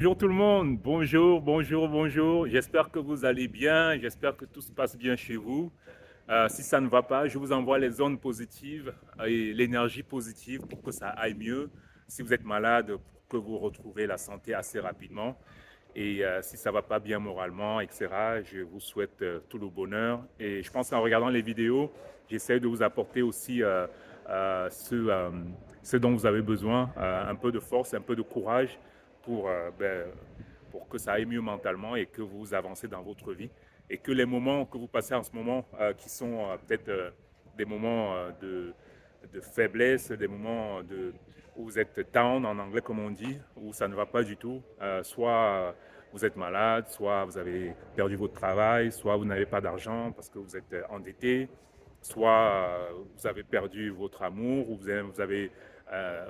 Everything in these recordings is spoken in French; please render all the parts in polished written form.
Bonjour tout le monde, bonjour, bonjour, bonjour. J'espère que vous allez bien, j'espère que tout se passe bien chez vous. Si ça ne va pas, je vous envoie les ondes positives et l'énergie positive pour que ça aille mieux. Si vous êtes malade, pour que vous retrouvez la santé assez rapidement. Et si ça ne va pas bien moralement, etc., je vous souhaite tout le bonheur. Et je pense qu'en regardant les vidéos, j'essaie de vous apporter aussi ce dont vous avez besoin, un peu de force, un peu de courage pour, pour que ça aille mieux mentalement et que vous avancez dans votre vie. Et que les moments que vous passez en ce moment, qui sont peut-être des moments de faiblesse, des moments où vous êtes down en anglais comme on dit, où ça ne va pas du tout, soit vous êtes malade, soit vous avez perdu votre travail, soit vous n'avez pas d'argent parce que vous êtes endetté, soit vous avez perdu votre amour, ou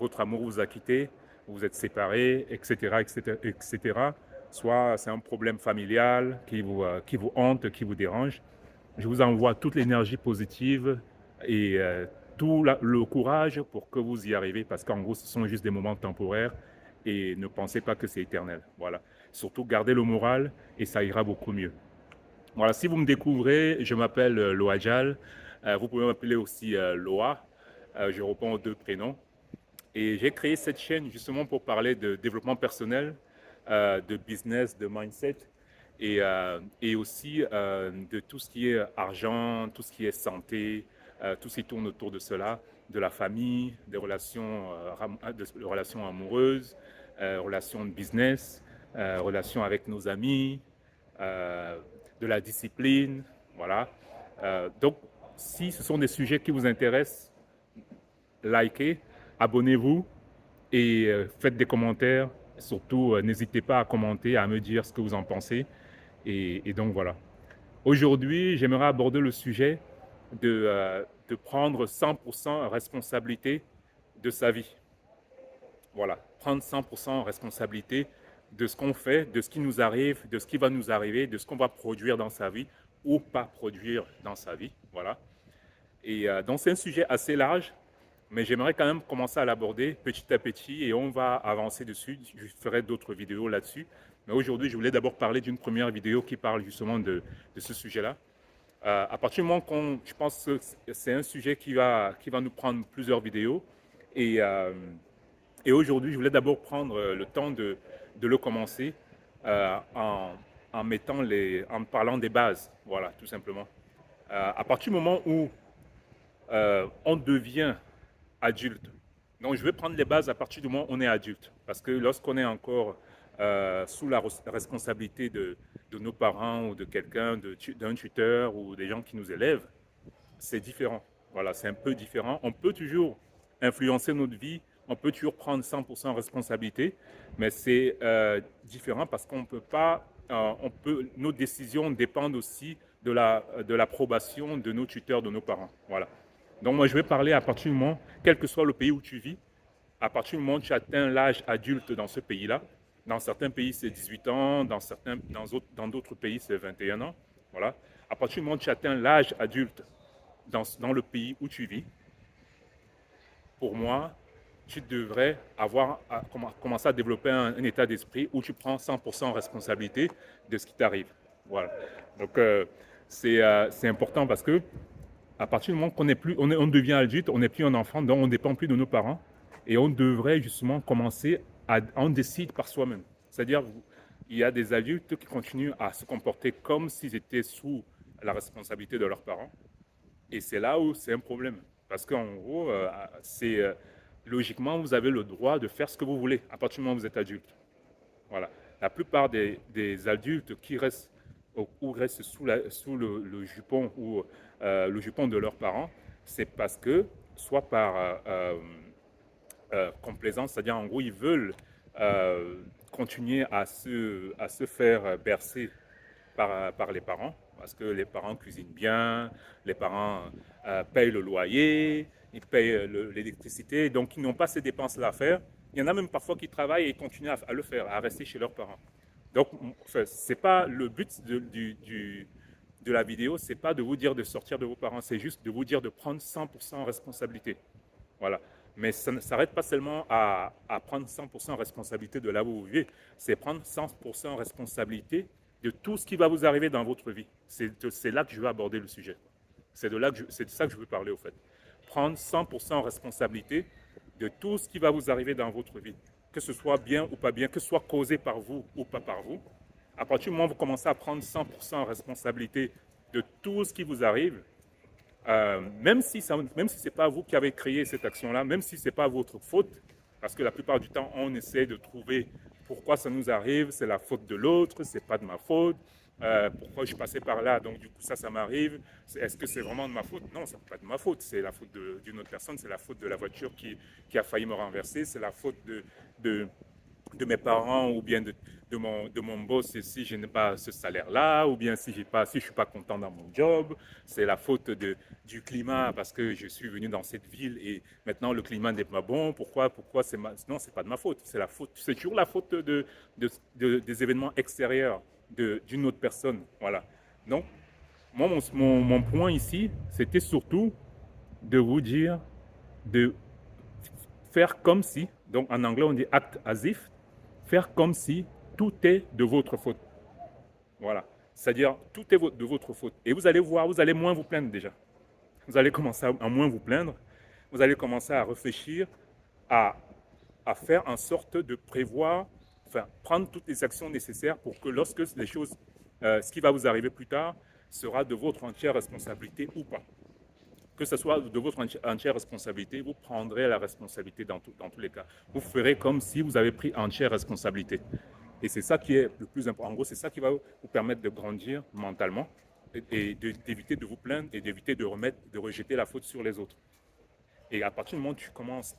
votre amour vous a quitté, vous êtes séparés, etc., etc., etc. Soit c'est un problème familial qui vous hante, qui vous dérange. Je vous envoie toute l'énergie positive et le courage pour que vous y arrivez, parce qu'en gros, ce sont juste des moments temporaires et ne pensez pas que c'est éternel. Voilà. Surtout, gardez le moral et ça ira beaucoup mieux. Voilà, si vous me découvrez, je m'appelle Loajal. Vous pouvez m'appeler aussi Loa. Je réponds aux deux prénoms. Et j'ai créé cette chaîne justement pour parler de développement personnel, de business, de mindset et aussi de tout ce qui est argent, tout ce qui est santé, tout ce qui tourne autour de cela, de la famille, des relations amoureuses, relations de business, relations avec nos amis, euh, de la discipline, voilà. Donc, si ce sont des sujets qui vous intéressent, likez, abonnez-vous et faites des commentaires. Surtout, n'hésitez pas à commenter, à me dire ce que vous en pensez. Et donc voilà. Aujourd'hui, j'aimerais aborder le sujet de prendre 100% responsabilité de sa vie. Voilà, prendre 100% responsabilité de ce qu'on fait, de ce qui nous arrive, de ce qui va nous arriver, de ce qu'on va produire dans sa vie ou pas produire dans sa vie. Voilà. Et donc c'est un sujet assez large, mais j'aimerais quand même commencer à l'aborder petit à petit et on va avancer dessus. Je ferai d'autres vidéos là-dessus. Mais aujourd'hui, je voulais d'abord parler d'une première vidéo qui parle justement de ce sujet-là. À partir du moment qu'on, je pense que c'est un sujet qui va nous prendre plusieurs vidéos. Et, euh, et aujourd'hui, je voulais d'abord prendre le temps de le commencer euh, en, en parlant des bases. Voilà, tout simplement. À partir du moment où on devient adulte. Donc, je vais prendre les bases à partir du moment où on est adulte. Parce que lorsqu'on est encore sous la responsabilité de nos parents ou de quelqu'un, d'un tuteur ou des gens qui nous élèvent, c'est différent. Voilà, c'est un peu différent. On peut toujours influencer notre vie, on peut toujours prendre 100% responsabilité, mais c'est différent parce qu'on peut pas, nos décisions dépendent aussi de l'approbation de nos tuteurs, de nos parents. Voilà. Donc moi, je vais parler à partir du moment, quel que soit le pays où tu vis, à partir du moment où tu atteins l'âge adulte dans ce pays-là, dans certains pays c'est 18 ans, dans d'autres pays c'est 21 ans, voilà. À partir du moment où tu atteins l'âge adulte dans le pays où tu vis, pour moi, tu devrais commencer à développer un état d'esprit où tu prends 100% responsabilité de ce qui t'arrive. Voilà. Donc, c'est important parce que à partir du moment qu'on est plus, on devient adulte, on n'est plus un enfant, donc on ne dépend plus de nos parents. Et on devrait justement commencer on décide par soi-même. C'est-à-dire, il y a des adultes qui continuent à se comporter comme s'ils étaient sous la responsabilité de leurs parents. Et c'est là où c'est un problème. Parce qu'en gros, logiquement, vous avez le droit de faire ce que vous voulez à partir du moment où vous êtes adulte. Voilà. La plupart des adultes qui restent ou restent sous le jupon ou le jupon de leurs parents, c'est parce que, soit par complaisance, c'est-à-dire en gros, ils veulent continuer à se faire bercer par les parents, parce que les parents cuisinent bien, les parents payent le loyer, ils payent l'électricité, donc ils n'ont pas ces dépenses-là à faire. Il y en a même parfois qui travaillent et continuent à le faire, à rester chez leurs parents. Donc, enfin, c'est pas le but de la vidéo, c'est pas de vous dire de sortir de vos parents, c'est juste de vous dire de prendre 100% responsabilité. Voilà. Mais ça ne s'arrête pas seulement à prendre 100% responsabilité de là où vous vivez, c'est prendre 100% responsabilité de tout ce qui va vous arriver dans votre vie. C'est là que je veux aborder le sujet. C'est de ça que je veux parler au fait. Prendre 100% responsabilité de tout ce qui va vous arriver dans votre vie, que ce soit bien ou pas bien, que ce soit causé par vous ou pas par vous. À partir du moment où vous commencez à prendre 100% responsabilité de tout ce qui vous arrive, même si ce n'est pas vous qui avez créé cette action-là, même si ce n'est pas votre faute, parce que la plupart du temps, on essaie de trouver pourquoi ça nous arrive, c'est la faute de l'autre, c'est pas de ma faute, pourquoi je passais par là, donc du coup ça m'arrive, est-ce que c'est vraiment de ma faute? Non, c'est pas de ma faute, c'est la faute d'une autre personne, c'est la faute de la voiture qui a failli me renverser, c'est la faute de de mes parents ou bien de mon boss si je n'ai pas ce salaire-là, ou bien si je ne suis pas content dans mon job. C'est la faute du climat parce que je suis venu dans cette ville et maintenant le climat n'est pas bon. Pourquoi non, c'est pas de ma faute. C'est toujours la faute des événements extérieurs d'une autre personne. Voilà. Donc, moi, mon point ici, c'était surtout de vous dire de faire comme si, donc en anglais on dit act as if, faire comme si tout est de votre faute. Voilà. C'est-à-dire, tout est de votre faute. Et vous allez voir, vous allez moins vous plaindre déjà. Vous allez commencer à moins vous plaindre. Vous allez commencer à réfléchir, à, à faire en sorte de prévoir, enfin, prendre toutes les actions nécessaires pour que lorsque les choses, ce qui va vous arriver plus tard, sera de votre entière responsabilité ou pas. Que ce soit de votre entière responsabilité, vous prendrez la responsabilité dans tous les cas. Vous ferez comme si vous avez pris entière responsabilité. Et c'est ça qui est le plus important. En gros, c'est ça qui va vous permettre de grandir mentalement et d'éviter de vous plaindre et d'éviter de rejeter la faute sur les autres. Et à partir du moment où tu commences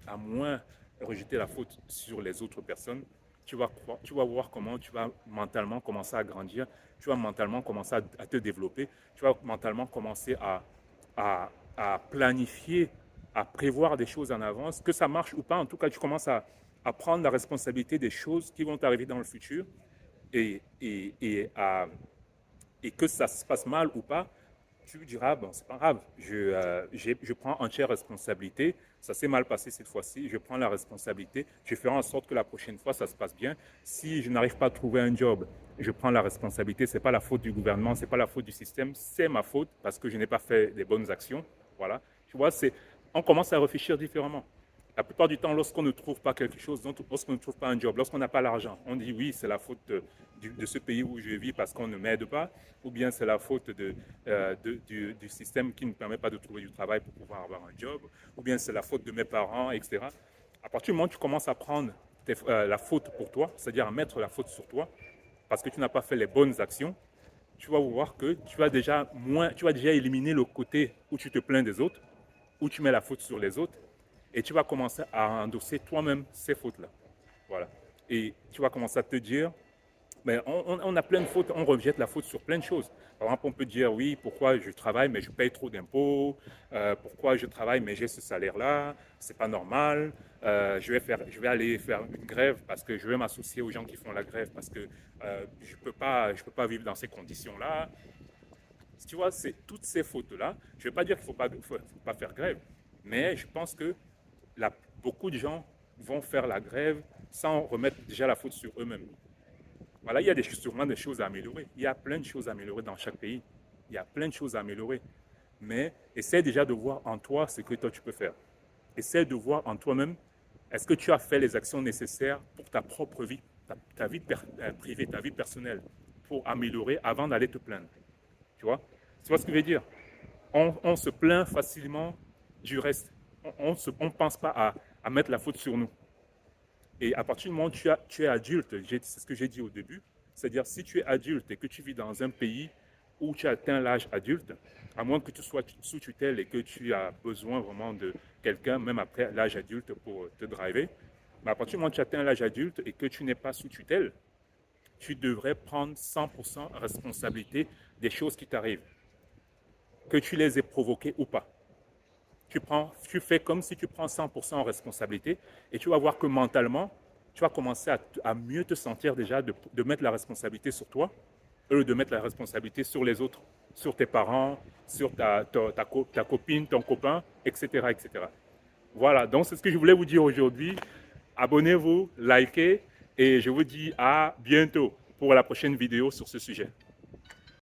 à moins rejeter la faute sur les autres personnes, tu vas voir comment tu vas mentalement commencer à grandir, tu vas mentalement commencer à te développer, tu vas mentalement commencer à planifier, à prévoir des choses en avance, que ça marche ou pas. En tout cas, tu commences à prendre la responsabilité des choses qui vont arriver dans le futur et, et, et, à, et que ça se passe mal ou pas, tu diras, bon, c'est pas grave, je prends entière responsabilité, ça s'est mal passé cette fois-ci, je prends la responsabilité, je ferai en sorte que la prochaine fois, ça se passe bien. Si je n'arrive pas à trouver un job, je prends la responsabilité, ce n'est pas la faute du gouvernement, ce n'est pas la faute du système, c'est ma faute parce que je n'ai pas fait des bonnes actions. Voilà. Tu vois, on commence à réfléchir différemment. La plupart du temps, lorsqu'on ne trouve pas quelque chose, lorsqu'on ne trouve pas un job, lorsqu'on n'a pas l'argent, on dit oui, c'est la faute de ce pays où je vis parce qu'on ne m'aide pas, ou bien c'est la faute du système qui ne permet pas de trouver du travail pour pouvoir avoir un job, ou bien c'est la faute de mes parents, etc. À partir du moment où tu commences à prendre la faute pour toi, c'est-à-dire à mettre la faute sur toi, parce que tu n'as pas fait les bonnes actions, tu vas voir que tu vas déjà éliminer le côté où tu te plains des autres, où tu mets la faute sur les autres, et tu vas commencer à endosser toi-même ces fautes-là. Voilà. Et tu vas commencer à te dire, mais on a plein de fautes, on rejette la faute sur plein de choses. Par exemple, on peut dire, oui, pourquoi je travaille mais je paye trop d'impôts, pourquoi je travaille mais j'ai ce salaire-là, c'est pas normal, je vais aller faire une grève parce que je vais m'associer aux gens qui font la grève parce que je peux pas vivre dans ces conditions-là. Tu vois, c'est toutes ces fautes-là. Je ne vais pas dire qu'il ne faut pas faire grève, mais je pense que beaucoup de gens vont faire la grève sans remettre déjà la faute sur eux-mêmes. Voilà, il y a sûrement des choses à améliorer. Il y a plein de choses à améliorer dans chaque pays. Il y a plein de choses à améliorer. Mais essaie déjà de voir en toi ce que toi tu peux faire. Essaie de voir en toi-même, est-ce que tu as fait les actions nécessaires pour ta propre vie, ta vie privée, ta vie personnelle, pour améliorer avant d'aller te plaindre. Tu vois ce que je veux dire? On se plaint facilement du reste. On ne pense pas à mettre la faute sur nous. Et à partir du moment où tu es adulte, c'est ce que j'ai dit au début, c'est-à-dire si tu es adulte et que tu vis dans un pays où tu as atteint l'âge adulte, à moins que tu sois sous tutelle et que tu as besoin vraiment de quelqu'un, même après l'âge adulte, pour te driver, mais à partir du moment où tu atteins l'âge adulte et que tu n'es pas sous tutelle, tu devrais prendre 100% responsabilité des choses qui t'arrivent, que tu les aies provoquées ou pas. Tu fais comme si tu prends 100% en responsabilité et tu vas voir que mentalement, tu vas commencer à mieux te sentir déjà de mettre la responsabilité sur toi, au lieu de mettre la responsabilité sur les autres, sur tes parents, sur ta copine, ton copain, etc., etc. Voilà, donc c'est ce que je voulais vous dire aujourd'hui. Abonnez-vous, likez et je vous dis à bientôt pour la prochaine vidéo sur ce sujet.